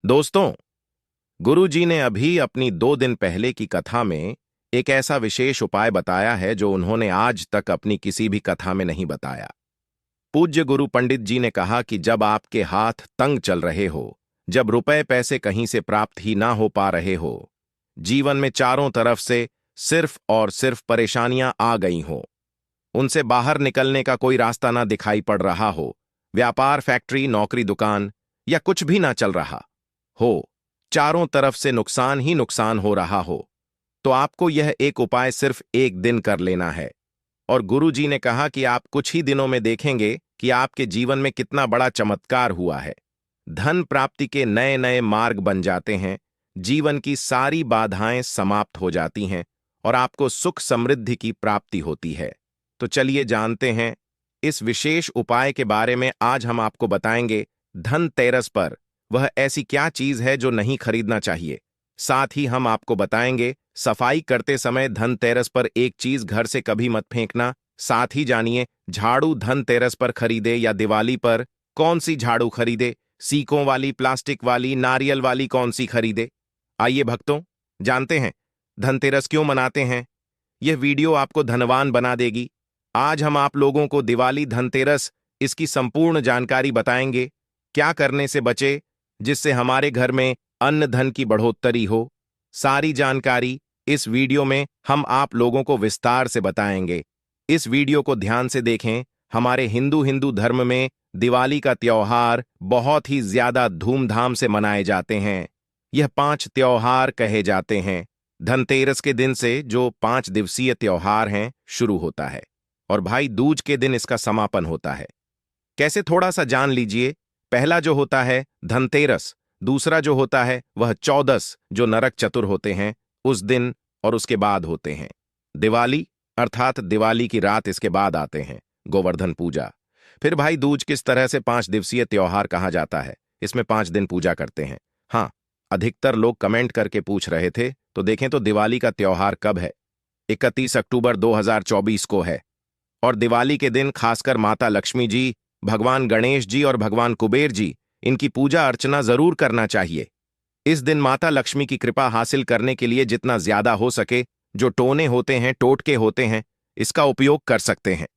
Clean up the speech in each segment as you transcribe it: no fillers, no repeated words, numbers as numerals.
दोस्तों, गुरुजी ने अभी अपनी 2 दिन पहले की कथा में एक ऐसा विशेष उपाय बताया है जो उन्होंने आज तक अपनी किसी भी कथा में नहीं बताया। पूज्य गुरु पंडित जी ने कहा कि जब आपके हाथ तंग चल रहे हो, जब रुपए पैसे कहीं से प्राप्त ही ना हो पा रहे हो, जीवन में चारों तरफ से सिर्फ और सिर्फ परेशानियां आ गई हो, उनसे बाहर निकलने का कोई रास्ता ना दिखाई पड़ रहा हो, व्यापार, फैक्ट्री, नौकरी, दुकान या कुछ भी ना चल रहा हो, चारों तरफ से नुकसान ही नुकसान हो रहा हो, तो आपको यह एक उपाय सिर्फ एक दिन कर लेना है। और गुरुजी ने कहा कि आप कुछ ही दिनों में देखेंगे कि आपके जीवन में कितना बड़ा चमत्कार हुआ है। धन प्राप्ति के नए नए मार्ग बन जाते हैं, जीवन की सारी बाधाएं समाप्त हो जाती हैं और आपको सुख समृद्धि की प्राप्ति होती है। तो चलिए जानते हैं इस विशेष उपाय के बारे में। आज हम आपको बताएंगे धनतेरस पर वह ऐसी क्या चीज है जो नहीं खरीदना चाहिए। साथ ही हम आपको बताएंगे सफाई करते समय धनतेरस पर एक चीज घर से कभी मत फेंकना। साथ ही जानिए झाड़ू धनतेरस पर खरीदे या दिवाली पर कौन सी झाड़ू खरीदे, सीकों वाली, प्लास्टिक वाली, नारियल वाली, कौन सी खरीदे। आइए भक्तों, जानते हैं धनतेरस क्यों मनाते हैं। यह वीडियो आपको धनवान बना देगी। आज हम आप लोगों को दिवाली, धनतेरस, इसकी संपूर्ण जानकारी बताएंगे। क्या करने से बचे जिससे हमारे घर में अन्न धन की बढ़ोतरी हो। सारी जानकारी इस वीडियो में हम आप लोगों को विस्तार से बताएंगे। इस वीडियो को ध्यान से देखें। हमारे हिंदू धर्म में दिवाली का त्योहार बहुत ही ज्यादा धूमधाम से मनाए जाते हैं। यह 5 त्योहार कहे जाते हैं। धनतेरस के दिन से जो 5 दिवसीय त्योहार हैं शुरू होता है और भाई दूज के दिन इसका समापन होता है। कैसे, थोड़ा सा जान लीजिए। पहला जो होता है धनतेरस, दूसरा जो होता है वह चौदस, जो नरक चतुर होते हैं उस दिन, और उसके बाद होते हैं दिवाली, अर्थात दिवाली की रात इसके बाद आते हैं गोवर्धन पूजा। फिर भाई दूज किस तरह से 5 दिवसीय त्योहार कहा जाता है। इसमें 5 दिन पूजा करते हैं। हाँ, अधिकतर लोग कमेंट करके पूछ रहे थे, तो देखें तो दिवाली का त्योहार कब है। 31 अक्टूबर 2024 को है। और दिवाली के दिन खासकर माता लक्ष्मी जी, भगवान गणेश जी और भगवान कुबेर जी, इनकी पूजा अर्चना जरूर करना चाहिए। इस दिन माता लक्ष्मी की कृपा हासिल करने के लिए जितना ज्यादा हो सके जो टोने होते हैं, टोटके होते हैं, इसका उपयोग कर सकते हैं।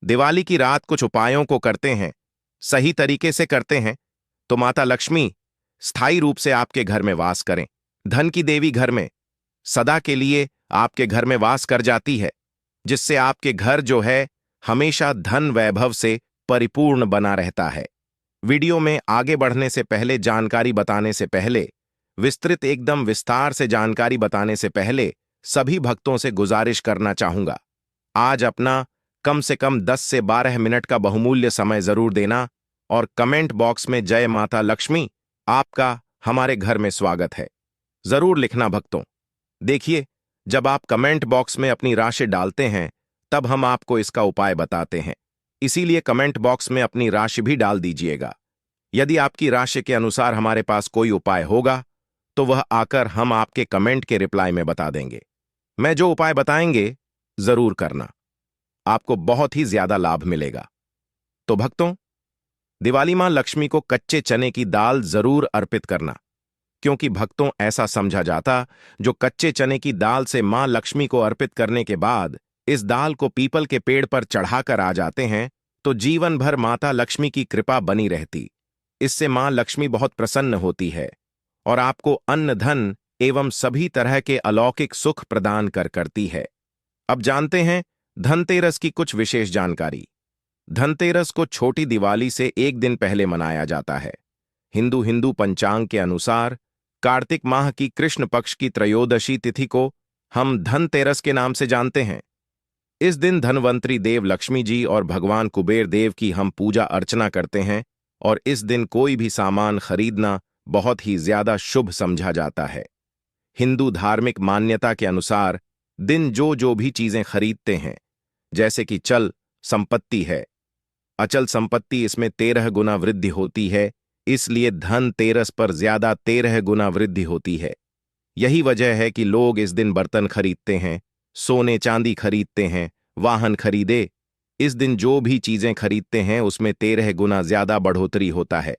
दिवाली की रात कुछ उपायों को करते हैं, सही तरीके से करते हैं, तो माता लक्ष्मी स्थायी रूप से आपके घर में वास करें। धन की देवी घर में सदा के लिए आपके घर में वास कर जाती है, जिससे आपके घर जो है हमेशा धन वैभव से परिपूर्ण बना रहता है। वीडियो में आगे बढ़ने से पहले, जानकारी बताने से पहले, विस्तृत एकदम विस्तार से जानकारी बताने से पहले सभी भक्तों से गुजारिश करना चाहूंगा, आज अपना कम से कम 10 से 12 मिनट का बहुमूल्य समय जरूर देना और कमेंट बॉक्स में जय माता लक्ष्मी, आपका हमारे घर में स्वागत है जरूर लिखना भक्तों। देखिए, जब आप कमेंट बॉक्स में अपनी राशि डालते हैं तब हम आपको इसका उपाय बताते हैं, इसीलिए कमेंट बॉक्स में अपनी राशि भी डाल दीजिएगा। यदि आपकी राशि के अनुसार हमारे पास कोई उपाय होगा तो वह आकर हम आपके कमेंट के रिप्लाई में बता देंगे। मैं जो उपाय बताएंगे जरूर करना, आपको बहुत ही ज्यादा लाभ मिलेगा। तो भक्तों, दिवाली मां लक्ष्मी को कच्चे चने की दाल जरूर अर्पित करना, क्योंकि भक्तों ऐसा समझा जाता जो कच्चे चने की दाल से मां लक्ष्मी को अर्पित करने के बाद इस दाल को पीपल के पेड़ पर चढ़ाकर आ जाते हैं तो जीवन भर माता लक्ष्मी की कृपा बनी रहती। इससे मां लक्ष्मी बहुत प्रसन्न होती है और आपको अन्न धन एवं सभी तरह के अलौकिक सुख प्रदान करती है। अब जानते हैं धनतेरस की कुछ विशेष जानकारी। धनतेरस को छोटी दिवाली से एक दिन पहले मनाया जाता है। हिंदू पंचांग के अनुसार कार्तिक माह की कृष्ण पक्ष की त्रयोदशी तिथि को हम धनतेरस के नाम से जानते हैं। इस दिन धनवंतरी देव लक्ष्मी जी और भगवान कुबेर देव की हम पूजा अर्चना करते हैं और इस दिन कोई भी सामान खरीदना बहुत ही ज्यादा शुभ समझा जाता है। हिंदू धार्मिक मान्यता के अनुसार दिन जो भी चीजें खरीदते हैं, जैसे कि चल संपत्ति है, अचल संपत्ति, इसमें 13 गुना वृद्धि होती है, इसलिए धनतेरस पर ज्यादा 13 गुना वृद्धि होती है। यही वजह है कि लोग इस दिन बर्तन खरीदते हैं, सोने चांदी खरीदते हैं, वाहन खरीदे। इस दिन जो भी चीजें खरीदते हैं उसमें 13 गुना ज्यादा बढ़ोतरी होता है।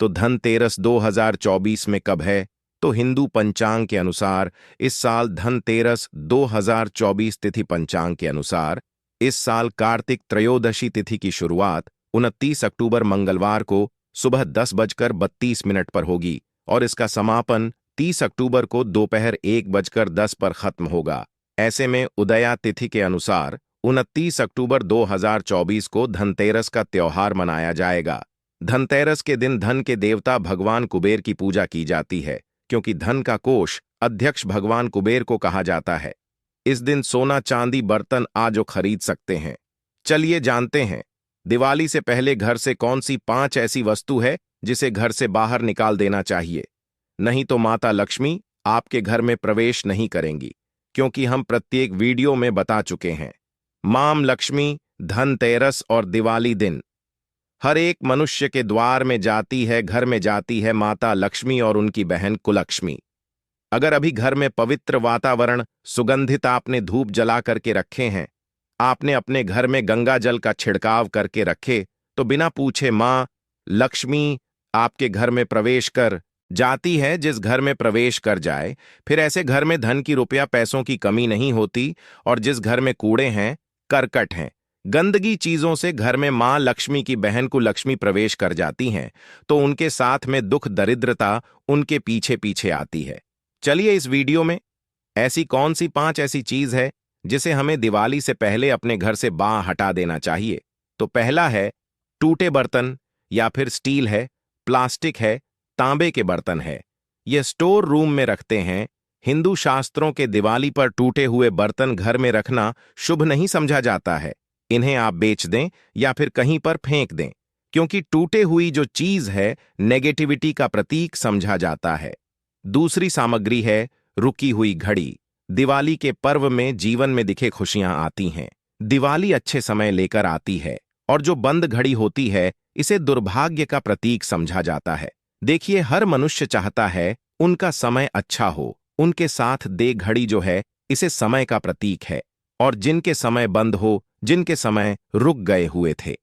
तो धनतेरस 2024 में कब है? तो हिंदू पंचांग के अनुसार इस साल धनतेरस 2024 तिथि पंचांग के अनुसार इस साल कार्तिक त्रयोदशी तिथि की शुरुआत 29 अक्टूबर मंगलवार को सुबह 10:32 पर होगी और इसका समापन 30 अक्टूबर को दोपहर 1:10 पर खत्म होगा। ऐसे में उदया तिथि के अनुसार 29 अक्टूबर 2024 को धनतेरस का त्योहार मनाया जाएगा। धनतेरस के दिन धन के देवता भगवान कुबेर की पूजा की जाती है, क्योंकि धन का कोष अध्यक्ष भगवान कुबेर को कहा जाता है। इस दिन सोना चांदी बर्तन आजो खरीद सकते हैं। चलिए जानते हैं, दिवाली से पहले घर से कौन सी 5 ऐसी वस्तु है जिसे घर से बाहर निकाल देना चाहिए, नहीं तो माता लक्ष्मी आपके घर में प्रवेश नहीं करेंगी, क्योंकि हम प्रत्येक वीडियो में बता चुके हैं। मां लक्ष्मी धनतेरस और दिवाली दिन हर एक मनुष्य के द्वार में जाती है, घर में जाती है माता लक्ष्मी और उनकी बहन कुलक्ष्मी। अगर अभी घर में पवित्र वातावरण सुगंधित आपने धूप जला करके रखे हैं, आपने अपने घर में गंगा जल का छिड़काव करके रखे, तो बिना पूछे मां लक्ष्मी आपके घर में प्रवेश कर जाती है। जिस घर में प्रवेश कर जाए, फिर ऐसे घर में धन की रुपया पैसों की कमी नहीं होती। और जिस घर में कूड़े हैं, करकट हैं, गंदगी चीजों से घर में मां लक्ष्मी की बहन को लक्ष्मी प्रवेश कर जाती हैं, तो उनके साथ में दुख दरिद्रता उनके पीछे पीछे आती है। चलिए इस वीडियो में ऐसी कौन सी 5 ऐसी चीज है जिसे हमें दिवाली से पहले अपने घर से बाहर हटा देना चाहिए। तो पहला है टूटे बर्तन, या फिर स्टील है, प्लास्टिक है, तांबे के बर्तन है। ये स्टोर रूम में रखते हैं। हिंदू शास्त्रों के दिवाली पर टूटे हुए बर्तन घर में रखना शुभ नहीं समझा जाता है। इन्हें आप बेच दें या फिर कहीं पर फेंक दें, क्योंकि टूटे हुई जो चीज है नेगेटिविटी का प्रतीक समझा जाता है। दूसरी सामग्री है रुकी हुई घड़ी। दिवाली के पर्व में जीवन में दिखे खुशियां आती हैं। दिवाली अच्छे समय लेकर आती है, और जो बंद घड़ी होती है इसे दुर्भाग्य का प्रतीक समझा जाता है। देखिए, हर मनुष्य चाहता है उनका समय अच्छा हो। उनके साथ दे घड़ी जो है इसे समय का प्रतीक है, और जिनके समय बंद हो, जिनके समय रुक गए हुए थे।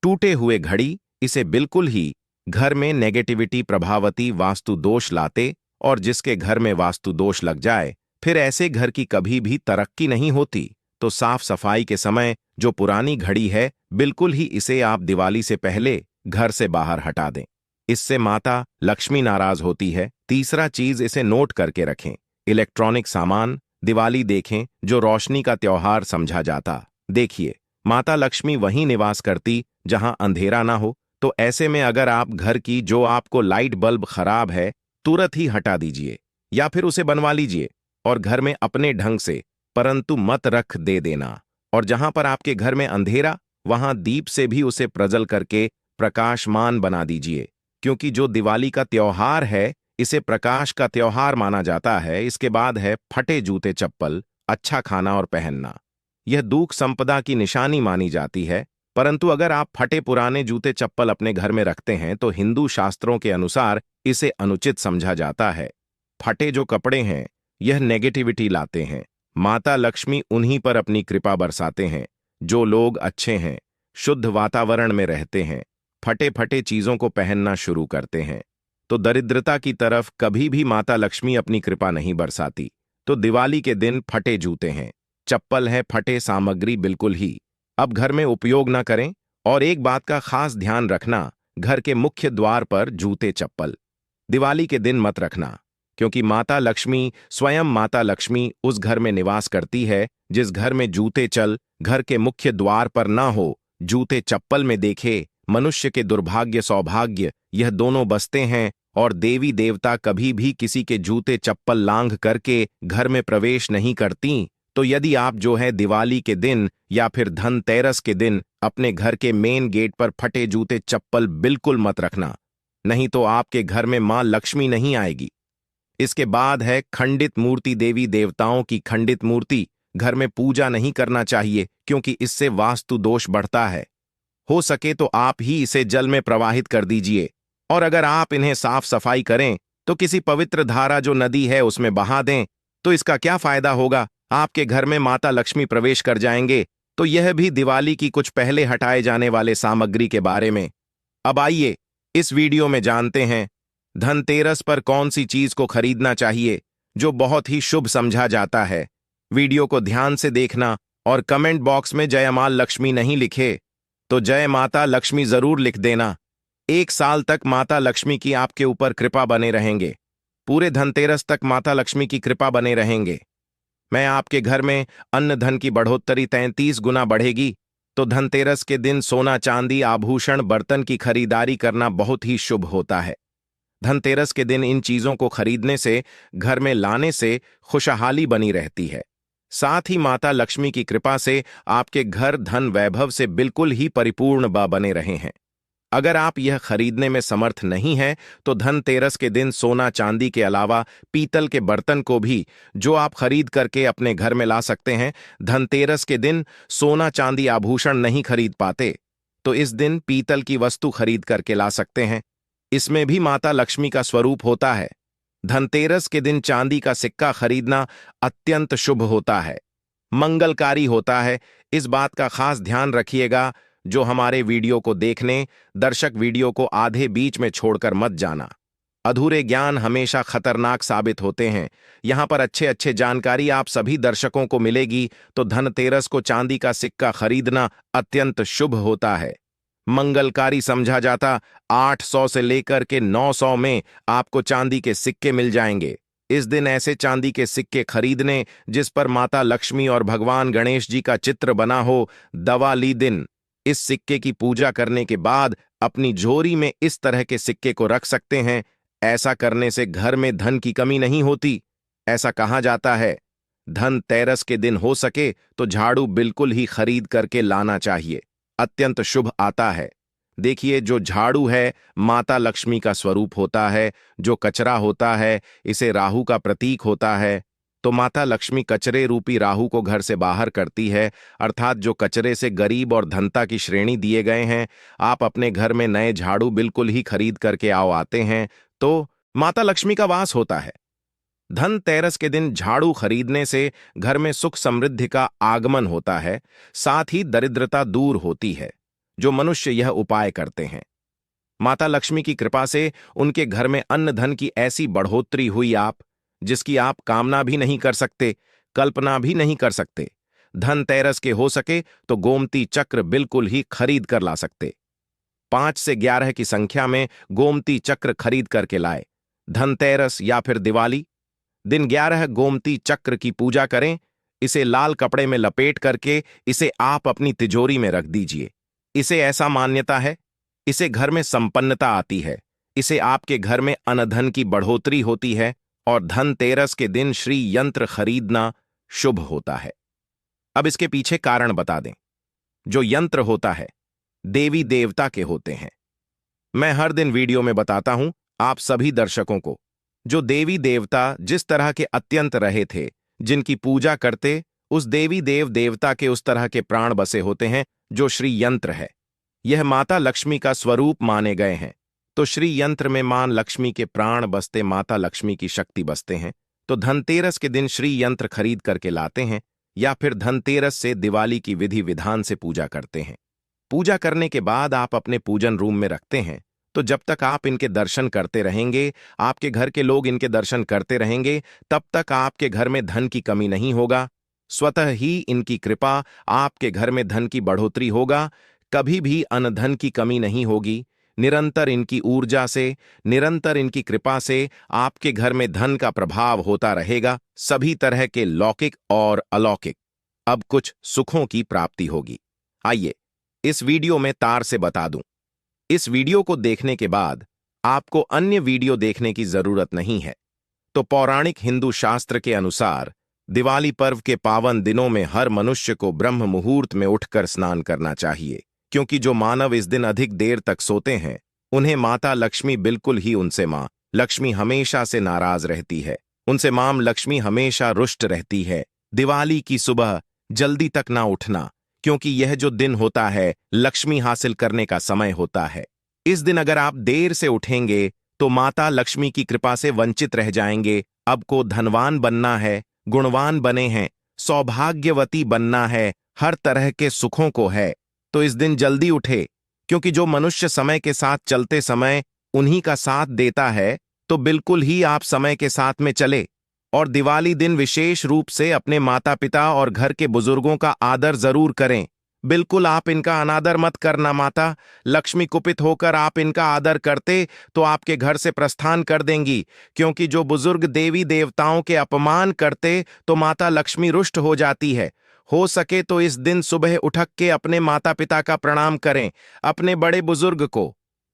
टूटे हुए घड़ी इसे बिल्कुल ही घर में नेगेटिविटी प्रभावती वास्तु दोष लाते, और जिसके घर में वास्तु दोष लग जाए फिर ऐसे घर की कभी भी तरक्की नहीं होती। तो साफ सफाई के समय जो पुरानी घड़ी है, बिल्कुल ही इसे आप दिवाली से पहले घर से बाहर हटा दें। इससे माता लक्ष्मी नाराज होती है। तीसरा चीज, इसे नोट करके रखें। इलेक्ट्रॉनिक सामान दिवाली देखें जो रोशनी का त्योहार समझा जाता। देखिए, माता लक्ष्मी वहीं निवास करती जहां अंधेरा ना हो। तो ऐसे में अगर आप घर की जो आपको लाइट बल्ब खराब है तुरंत ही हटा दीजिए, या फिर उसे बनवा लीजिए और घर में अपने ढंग से, परंतु मत रख दे देना। और जहां पर आपके घर में अंधेरा, वहां दीप से भी उसे प्रज्वल करके प्रकाशमान बना दीजिए, क्योंकि जो दिवाली का त्योहार है इसे प्रकाश का त्योहार माना जाता है। इसके बाद है फटे जूते चप्पल, अच्छा खाना और पहनना। यह दुख संपदा की निशानी मानी जाती है, परंतु अगर आप फटे पुराने जूते चप्पल अपने घर में रखते हैं तो हिंदू शास्त्रों के अनुसार इसे अनुचित समझा जाता है। फटे जो कपड़े हैं यह नेगेटिविटी लाते हैं। माता लक्ष्मी उन्हीं पर अपनी कृपा बरसाते हैं जो लोग अच्छे हैं, शुद्ध वातावरण में रहते हैं, फटे फटे चीजों को पहनना शुरू करते हैं। तो दरिद्रता की तरफ कभी भी माता लक्ष्मी अपनी कृपा नहीं बरसाती। तो दिवाली के दिन फटे जूते हैं, चप्पल है, फटे सामग्री बिल्कुल ही अब घर में उपयोग ना करें। और एक बात का खास ध्यान रखना, घर के मुख्य द्वार पर जूते चप्पल दिवाली के दिन मत रखना, क्योंकि माता लक्ष्मी स्वयं माता लक्ष्मी उस घर में निवास करती है जिस घर में जूते चल घर के मुख्य द्वार पर ना हो। जूते चप्पल में देखे मनुष्य के दुर्भाग्य सौभाग्य यह दोनों बसते हैं, और देवी देवता कभी भी किसी के जूते चप्पल लांघ करके घर में प्रवेश नहीं करती। तो यदि आप जो है दिवाली के दिन या फिर धनतेरस के दिन अपने घर के मेन गेट पर फटे जूते चप्पल बिल्कुल मत रखना, नहीं तो आपके घर में मां लक्ष्मी नहीं आएगी। इसके बाद है खंडित मूर्ति। देवी देवताओं की खंडित मूर्ति घर में पूजा नहीं करना चाहिए, क्योंकि इससे वास्तु दोष बढ़ता है। हो सके तो आप ही इसे जल में प्रवाहित कर दीजिए, और अगर आप इन्हें साफ सफाई करें तो किसी पवित्र धारा जो नदी है उसमें बहा दें। तो इसका क्या फायदा होगा, आपके घर में माता लक्ष्मी प्रवेश कर जाएंगे। तो यह भी दिवाली की कुछ पहले हटाए जाने वाले सामग्री के बारे में। अब आइए इस वीडियो में जानते हैं धनतेरस पर कौन सी चीज को खरीदना चाहिए जो बहुत ही शुभ समझा जाता है। वीडियो को ध्यान से देखना और कमेंट बॉक्स में जय मां लक्ष्मी नहीं लिखे तो जय माता लक्ष्मी जरूर लिख देना। 1 साल तक माता लक्ष्मी की आपके ऊपर कृपा बने रहेंगे। पूरे धनतेरस तक माता लक्ष्मी की कृपा बने रहेंगे। मैं आपके घर में अन्न धन की बढ़ोतरी 33 गुना बढ़ेगी। तो धनतेरस के दिन सोना चांदी आभूषण बर्तन की खरीदारी करना बहुत ही शुभ होता है। धनतेरस के दिन इन चीजों को खरीदने से, घर में लाने से खुशहाली बनी रहती है। साथ ही माता लक्ष्मी की कृपा से आपके घर धन वैभव से बिल्कुल ही परिपूर्ण बने रहे हैं। अगर आप यह खरीदने में समर्थ नहीं हैं तो धनतेरस के दिन सोना चांदी के अलावा पीतल के बर्तन को भी जो आप खरीद करके अपने घर में ला सकते हैं। धनतेरस के दिन सोना चांदी आभूषण नहीं खरीद पाते तो इस दिन पीतल की वस्तु खरीद करके ला सकते हैं। इसमें भी माता लक्ष्मी का स्वरूप होता है। धनतेरस के दिन चांदी का सिक्का खरीदना अत्यंत शुभ होता है, मंगलकारी होता है। इस बात का खास ध्यान रखिएगा। जो हमारे वीडियो को देखने, दर्शक वीडियो को आधे बीच में छोड़कर मत जाना। अधूरे ज्ञान हमेशा खतरनाक साबित होते हैं। यहां पर अच्छे अच्छे जानकारी आप सभी दर्शकों को मिलेगी। तो धनतेरस को चांदी का सिक्का खरीदना अत्यंत शुभ होता है, मंगलकारी समझा जाता। 800 से लेकर के 900 में आपको चांदी के सिक्के मिल जाएंगे। इस दिन ऐसे चांदी के सिक्के खरीदने जिस पर माता लक्ष्मी और भगवान गणेश जी का चित्र बना हो। दिवाली दिन इस सिक्के की पूजा करने के बाद अपनी झोरी में इस तरह के सिक्के को रख सकते हैं। ऐसा करने से घर में धन की कमी नहीं होती। ऐसा कहा जाता है धनतेरस के दिन हो सके तो झाड़ू बिल्कुल ही खरीद करके लाना चाहिए, अत्यंत शुभ आता है। देखिए, जो झाड़ू है माता लक्ष्मी का स्वरूप होता है। जो कचरा होता है इसे राहु का प्रतीक होता है। तो माता लक्ष्मी कचरे रूपी राहु को घर से बाहर करती है, अर्थात जो कचरे से गरीब और धनता की श्रेणी दिए गए हैं। आप अपने घर में नए झाड़ू बिल्कुल ही खरीद करके आते हैं तो माता लक्ष्मी का वास होता है। धनतेरस के दिन झाड़ू खरीदने से घर में सुख समृद्धि का आगमन होता है, साथ ही दरिद्रता दूर होती है। जो मनुष्य यह उपाय करते हैं, माता लक्ष्मी की कृपा से उनके घर में अन्न धन की ऐसी बढ़ोतरी हुई जिसकी आप कामना भी नहीं कर सकते, कल्पना भी नहीं कर सकते। धनतेरस के हो सके तो गोमती चक्र बिल्कुल ही खरीद कर ला सकते। 5 से 11 की संख्या में गोमती चक्र खरीद करके लाए। धनतेरस या फिर दिवाली दिन 11 गोमती चक्र की पूजा करें। इसे लाल कपड़े में लपेट करके इसे आप अपनी तिजोरी में रख दीजिए। इसे ऐसा मान्यता है, इसे घर में संपन्नता आती है। इसे आपके घर में अनधन की बढ़ोतरी होती है और धनतेरस के दिन श्री यंत्र खरीदना शुभ होता है। अब इसके पीछे कारण बता दें। जो यंत्र होता है देवी देवता के होते हैं। मैं हर दिन वीडियो में बताता हूं आप सभी दर्शकों को, जो देवी देवता जिस तरह के अत्यंत रहे थे, जिनकी पूजा करते, उस देवी देवता के उस तरह के प्राण बसे होते हैं जो श्री यंत्र है। यह माता लक्ष्मी का स्वरूप माने गए हैं। तो श्री यंत्र में मां लक्ष्मी के प्राण बसते, माता लक्ष्मी की शक्ति बसते हैं। तो धनतेरस के दिन श्री यंत्र खरीद करके लाते हैं या फिर धनतेरस से दिवाली की विधि विधान से पूजा करते हैं। पूजा करने के बाद आप अपने पूजन रूम में रखते हैं। तो जब तक आप इनके दर्शन करते रहेंगे, आपके घर के लोग इनके दर्शन करते रहेंगे, तब तक आपके घर में धन की कमी नहीं होगा। स्वतः ही इनकी कृपा आपके घर में धन की बढ़ोतरी होगा। कभी भी अनधन की कमी नहीं होगी। निरंतर इनकी ऊर्जा से, निरंतर इनकी कृपा से आपके घर में धन का प्रभाव होता रहेगा, सभी तरह के लौकिक और अलौकिक। अब कुछ सुखों की प्राप्ति होगी। आइए इस वीडियो में तार से बता दूं। इस वीडियो को देखने के बाद आपको अन्य वीडियो देखने की जरूरत नहीं है। तो पौराणिक हिंदू शास्त्र के अनुसार दिवाली पर्व के पावन दिनों में हर मनुष्य को ब्रह्म मुहूर्त में उठकर स्नान करना चाहिए, क्योंकि जो मानव इस दिन अधिक देर तक सोते हैं उन्हें माता लक्ष्मी बिल्कुल ही उनसे मां लक्ष्मी हमेशा से नाराज रहती है। उनसे मां लक्ष्मी हमेशा रुष्ट रहती है। दिवाली की सुबह जल्दी तक ना उठना, क्योंकि यह जो दिन होता है लक्ष्मी हासिल करने का समय होता है। इस दिन अगर आप देर से उठेंगे तो माता लक्ष्मी की कृपा से वंचित रह जाएंगे। अब को धनवान बनना है, गुणवान बने हैं, सौभाग्यवती बनना है, हर तरह के सुखों को है, तो इस दिन जल्दी उठे। क्योंकि जो मनुष्य समय के साथ चलते समय उन्हीं का साथ देता है, तो बिल्कुल ही आप समय के साथ में चले। और दिवाली दिन विशेष रूप से अपने माता पिता और घर के बुजुर्गों का आदर जरूर करें। बिल्कुल आप इनका अनादर मत करना। माता लक्ष्मी कुपित होकर आप इनका आदर करते तो आपके घर से प्रस्थान कर देंगी, क्योंकि जो बुजुर्ग देवी देवताओं के अपमान करते तो माता लक्ष्मी रुष्ट हो जाती है। हो सके तो इस दिन सुबह उठक के अपने माता पिता का प्रणाम करें, अपने बड़े बुजुर्ग को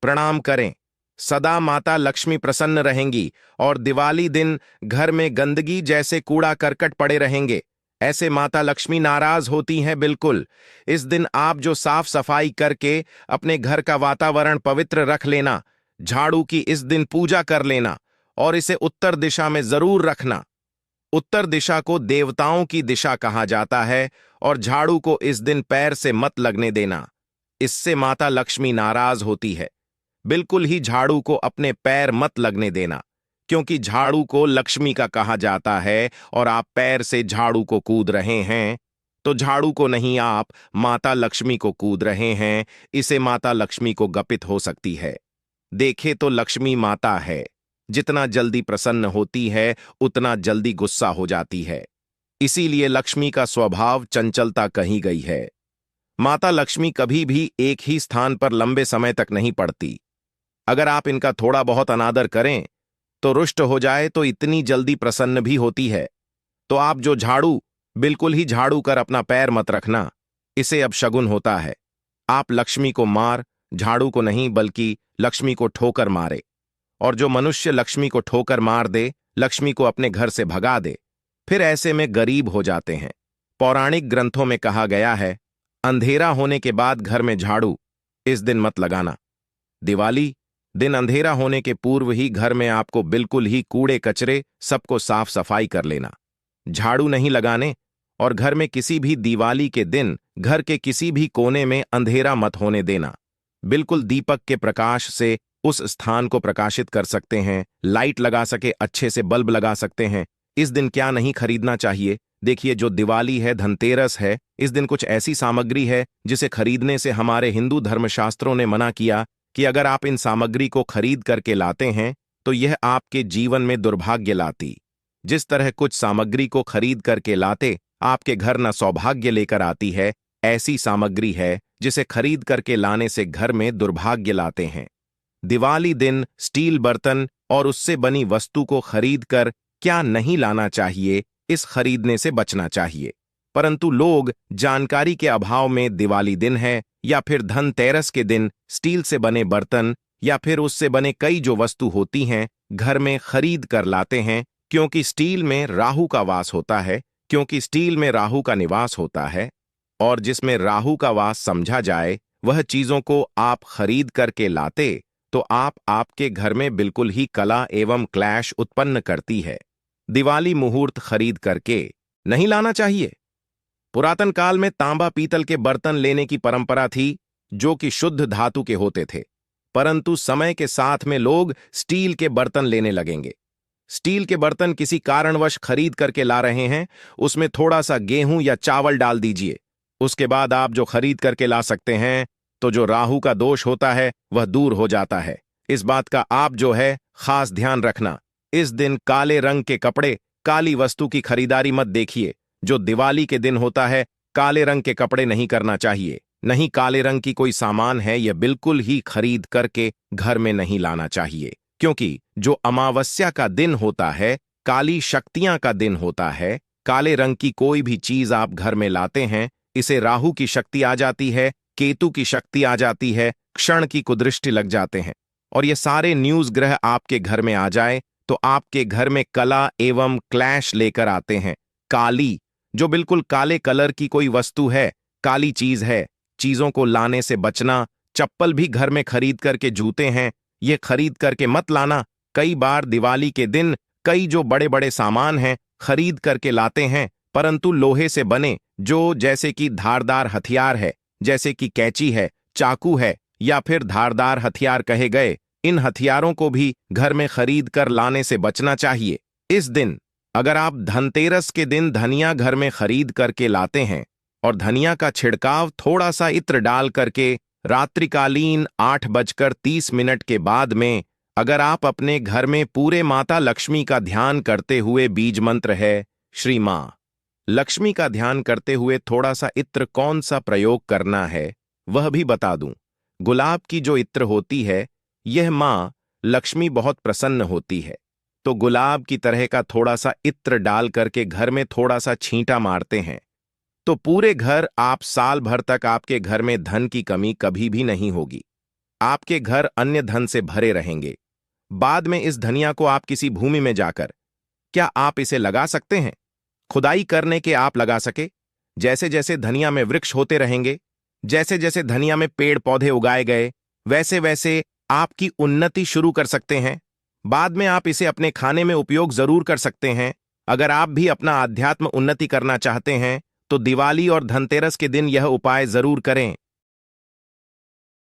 प्रणाम करें। सदा माता लक्ष्मी प्रसन्न रहेंगी। और दिवाली दिन घर में गंदगी जैसे कूड़ा करकट पड़े रहेंगे, ऐसे माता लक्ष्मी नाराज होती हैं बिल्कुल। इस दिन आप जो साफ सफाई करके अपने घर का वातावरण पवित्र रख लेना, झाड़ू की इस दिन पूजा कर लेना और इसे उत्तर दिशा में जरूर रखना। उत्तर दिशा को देवताओं की दिशा कहा जाता है और झाड़ू को इस दिन पैर से मत लगने देना, इससे माता लक्ष्मी नाराज होती है। बिल्कुल ही झाड़ू को अपने पैर मत लगने देना, क्योंकि झाड़ू को लक्ष्मी का कहा जाता है और आप पैर से झाड़ू को कूद रहे हैं, तो झाड़ू को नहीं, आप माता लक्ष्मी को कूद रहे हैं। इसे माता लक्ष्मी को गपित हो सकती है। देखे तो लक्ष्मी माता है, जितना जल्दी प्रसन्न होती है उतना जल्दी गुस्सा हो जाती है। इसीलिए लक्ष्मी का स्वभाव चंचलता कही गई है। माता लक्ष्मी कभी भी एक ही स्थान पर लंबे समय तक नहीं पड़ती। अगर आप इनका थोड़ा बहुत अनादर करें तो रुष्ट हो जाए तो इतनी जल्दी प्रसन्न भी होती है। तो आप जो झाड़ू, बिल्कुल ही झाड़ू कर अपना पैर मत रखना, इसे अब शगुन होता है। आप लक्ष्मी को मार, झाड़ू को नहीं बल्कि लक्ष्मी को ठोकर मारे। और जो मनुष्य लक्ष्मी को ठोकर मार दे, लक्ष्मी को अपने घर से भगा दे, फिर ऐसे में गरीब हो जाते हैं। पौराणिक ग्रंथों में कहा गया है, अंधेरा होने के बाद घर में झाड़ू इस दिन मत लगाना। दिवाली दिन अंधेरा होने के पूर्व ही घर में आपको बिल्कुल ही कूड़े कचरे सबको साफ सफाई कर लेना, झाड़ू नहीं लगाने। और घर में किसी भी दिवाली के दिन घर के किसी भी कोने में अंधेरा मत होने देना। बिल्कुल दीपक के प्रकाश से उस स्थान को प्रकाशित कर सकते हैं, लाइट लगा सके अच्छे से बल्ब लगा सकते हैं। इस दिन क्या नहीं खरीदना चाहिए? देखिए, जो दिवाली है, धनतेरस है, इस दिन कुछ ऐसी सामग्री है जिसे खरीदने से हमारे हिंदू धर्मशास्त्रों ने मना किया कि अगर आप इन सामग्री को खरीद करके लाते हैं तो यह आपके जीवन में दुर्भाग्य लाती। जिस तरह कुछ सामग्री को खरीद करके लाते आपके घर न सौभाग्य लेकर आती है, ऐसी सामग्री है जिसे खरीद करके लाने से घर में दुर्भाग्य लाते हैं। दिवाली दिन स्टील बर्तन और उससे बनी वस्तु को खरीद कर क्या नहीं लाना चाहिए, इस खरीदने से बचना चाहिए। परंतु लोग जानकारी के अभाव में दिवाली दिन है या फिर धनतेरस के दिन स्टील से बने बर्तन या फिर उससे बने कई जो वस्तु होती हैं घर में खरीद कर लाते हैं, क्योंकि स्टील में राहु का वास होता है, क्योंकि स्टील में राहु का निवास होता है। और जिसमें राहु का वास समझा जाए वह चीजों को आप खरीद करके लाते तो आपके घर में बिल्कुल ही कला एवं क्लैश उत्पन्न करती है। दिवाली मुहूर्त खरीद करके नहीं लाना चाहिए। पुरातन काल में तांबा पीतल के बर्तन लेने की परंपरा थी, जो कि शुद्ध धातु के होते थे, परंतु समय के साथ में लोग स्टील के बर्तन लेने लगेंगे। स्टील के बर्तन किसी कारणवश खरीद करके ला रहे हैं, उसमें थोड़ा सा गेहूं या चावल डाल दीजिए, उसके बाद आप जो खरीद करके ला सकते हैं, तो जो राहु का दोष होता है वह दूर हो जाता है। इस बात का आप जो है खास ध्यान रखना। इस दिन काले रंग के कपड़े, काली वस्तु की खरीदारी मत देखिए। जो दिवाली के दिन होता है, काले रंग के कपड़े नहीं करना चाहिए। नहीं, काले रंग की कोई सामान है यह बिल्कुल ही खरीद करके घर में नहीं लाना चाहिए, क्योंकि जो अमावस्या का दिन होता है, काली शक्तियां का दिन होता है। काले रंग की कोई भी चीज आप घर में लाते हैं, इसे राहु की शक्ति आ जाती है, केतु की शक्ति आ जाती है, क्षण की कुदृष्टि लग जाते हैं। और ये सारे न्यूज ग्रह आपके घर में आ जाए तो आपके घर में कला एवं क्लैश लेकर आते हैं। काली, जो बिल्कुल काले कलर की कोई वस्तु है, काली चीज है, चीजों को लाने से बचना। चप्पल भी घर में खरीद करके, जूते हैं, ये खरीद करके मत लाना। कई बार दिवाली के दिन कई जो बड़े बड़े सामान हैं खरीद करके लाते हैं, परंतु लोहे से बने, जो जैसे कि धारदार हथियार है, जैसे कि कैंची है, चाकू है, या फिर धारदार हथियार कहे गए, इन हथियारों को भी घर में खरीद कर लाने से बचना चाहिए। इस दिन अगर आप धनतेरस के दिन धनिया घर में खरीद करके लाते हैं और धनिया का छिड़काव थोड़ा सा इत्र डाल करके रात्रिकालीन 8:30 के बाद में अगर आप अपने घर में पूरे माता लक्ष्मी का ध्यान करते हुए बीज मंत्र है श्री मां लक्ष्मी का ध्यान करते हुए थोड़ा सा इत्र कौन सा प्रयोग करना है वह भी बता दूं। गुलाब की जो इत्र होती है यह मां लक्ष्मी बहुत प्रसन्न होती है, तो गुलाब की तरह का थोड़ा सा इत्र डाल करके घर में थोड़ा सा छींटा मारते हैं तो पूरे घर आप साल भर तक आपके घर में धन की कमी कभी भी नहीं होगी। आपके घर अन्य धन से भरे रहेंगे। बाद में इस धनिया को आप किसी भूमि में जाकर क्या आप इसे लगा सकते हैं? खुदाई करने के आप लगा सके। जैसे जैसे धनिया में वृक्ष होते रहेंगे, जैसे जैसे धनिया में पेड़ पौधे उगाए गए, वैसे वैसे आपकी उन्नति शुरू कर सकते हैं। बाद में आप इसे अपने खाने में उपयोग जरूर कर सकते हैं। अगर आप भी अपना आध्यात्म उन्नति करना चाहते हैं तो दिवाली और धनतेरस के दिन यह उपाय जरूर करें।